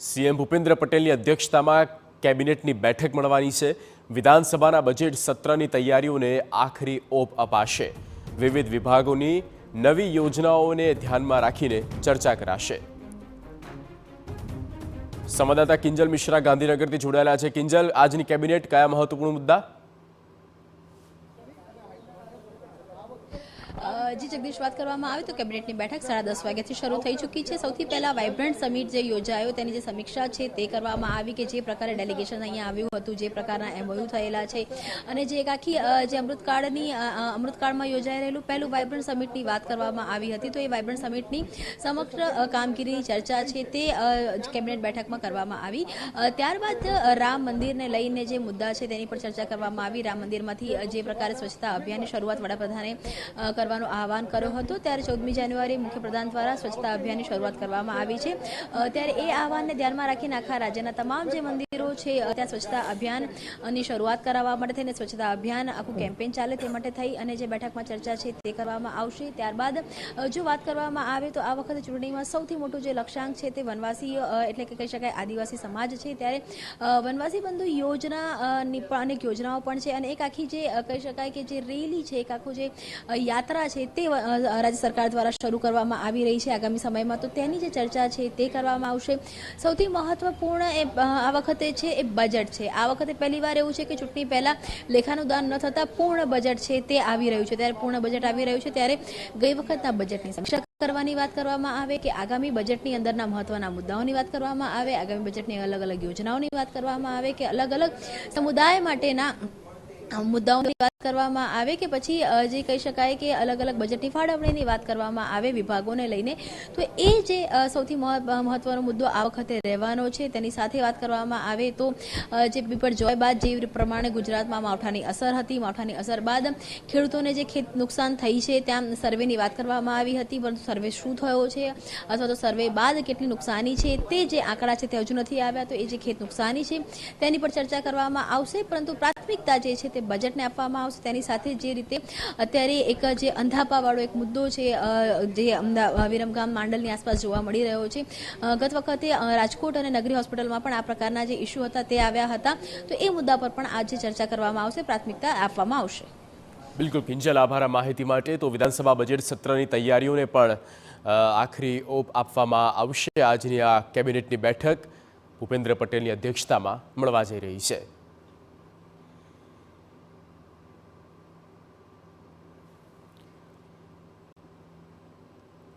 CM Bhupendra પટેલની અધ્યક્ષતામાં કેબિનેટની બેઠક મળવાની છે। વિધાનસભાના બજેટ સત્રની તૈયારીઓને આખરી ઓપ અપાશે। વિવિધ વિભાગોની નવી યોજનાઓને ધ્યાનમાં રાખીને ચર્ચા કરાશે। સંવાદદાતા કિંજલ મિશ્રા ગાંધીનગરથી જોડાયેલા છે। કિંજલ, આજની કેબિનેટ કયા મહત્વપૂર્ણ મુદ્દા? जी जगदीश, बात करवामां आवे तो केबिनेटनी बैठक 10:30 वाग्याथी शरू थई चूकी छे। सौथी पहला वाइब्रન્ટ समिट जे योजायो तेनी जे समीक्षा छे ते करवामां आवी के जे प्रकारे डेलिगेशन अहींया आव्युं हतुं, जे प्रकारना एमओयू थयेला छे अने जे एक आखी जे अमृतकाळमां योजाई रहेलुं पहेलुं वाइब्रન્ટ समिटनी वात करवामां आवी हती। तो ए वाइब्रન્ટ समिटनी समग्र कामगीरीनी चर्चा छे ते केबिनेट बैठकमां करवामां आवी। त्यारबाद राम मंदिरने लईने जे मुद्दा छे तेनी पर चर्चा करवामां आवी। राम मंदिरमांथी जे प्रकारे स्वच्छता अभियाननी शरूआत वडाप्रधाने करवानो आह्वान कर्यो हतो, त्यारे 14મી જાન્યુઆરીએ मुख्यप्रधान द्वारा स्वच्छता अभियाननी शरूआत करवामां आवी छे। त्यारे ए आह्वानने ध्यानमां राखीने आखा राज्यना तमाम जे मंदिरो छे त्यां स्वच्छता अभियाननी शरूआत कराववा माटे थईने स्वच्छता अभियान आखुं केम्पेन चाले ते माटे थई अने जे बैठकमां चर्चा छे ते करवामां आवशे। त्यारबाद जो वात करवामां आवे तो आ वखते चूंटणीमां सौथी मोटुं जे लक्ष्यांक छे ते वनवासी एटले के कही शकाय आदिवासी समाज छे, त्यारे वनवासी बंधु योजनानी पण अनेक योजनाओ पण छे अने एक आखी जे कही शकाय के जे रेली छे, एक आखुं जे यात्रा छे ते राज्य सरकार द्वारा शरू करवामां आवी रही छे आगामी समयमां। तो तेनी जे चर्चा छे ते करवामां आवशे। सौथी महत्वपूर्ण आ वखते छे ए बजेट छे। आ वखते पहेलीवार एवुं छे के चूंटणी पहेला लेखानुदान न थता पूर्ण बजेट छे ते आवी रह्युं छे। त्यारे पूर्ण बजेट आवी रह्युं छे त्यारे गई वखतना बजेटनी समीक्षा करवानी वात करवामां आवे के आगामी बजेटनी अंदરના મહત્વના મુદ્દાઓની વાત કરવામાં આવે, આગામી બજેટની અલગ અલગ યોજનાઓની વાત કરવામાં આવે કે અલગ અલગ સમુદાય માટેના મુદ્દાઓની વાત કરવામાં આવે કે પછી જે કહી શકાય કે અલગ અલગ બજેટની ફાળવણીની વાત કરવામાં આવે વિભાગોને લઈને। તો એ જે સૌથી મહત્વનો મુદ્દો આ વખતે રહેવાનો છે તેની સાથે વાત કરવામાં આવે તો જે બિપરજોય બાદ જે પ્રમાણે ગુજરાતમાં માવઠાની અસર હતી, માવઠાની અસર બાદ ખેડૂતોને જે ખેત નુકસાન થઈ છે ત્યાં સર્વેની વાત કરવામાં આવી હતી, પરંતુ સર્વે શું થયો છે અથવા તો સર્વે બાદ કેટલી નુકસાની છે તે જે આંકડા છે તે હજુ નથી આવ્યા। તો એ જે ખેત નુકસાની છે તેની પર ચર્ચા કરવામાં આવશે, પરંતુ પ્રાથમિકતા જે છે તે બજેટને આપવામાં આવશે। તેની સાથે જે રીતે અત્યારે એક જે અંધાપાવાળો એક મુદ્દો છે જે વિરમગામ માંડલની આસપાસ જોવા મળી રહ્યો છે, ગત વખતે રાજકોટ અને નગરી હોસ્પિટલમાં પણ આ પ્રકારના જે ઇસ્યુ હતા તે આવ્યા હતા। તો એ મુદ્દા પર પણ આજે ચર્ચા કરવામાં આવશે, પ્રાથમિકતા આપવામાં આવશે। બિલકુલ કિંજલ, આભાર આ માહિતી માટે। તો વિધાનસભા બજેટ સત્રની તૈયારીઓને પણ આખરી ઓપ આપવામાં આવશે। આજની આ કેબિનેટની બેઠક ભૂપેન્દ્ર પટેલની અધ્યક્ષતામાં મળવા જઈ રહી છે।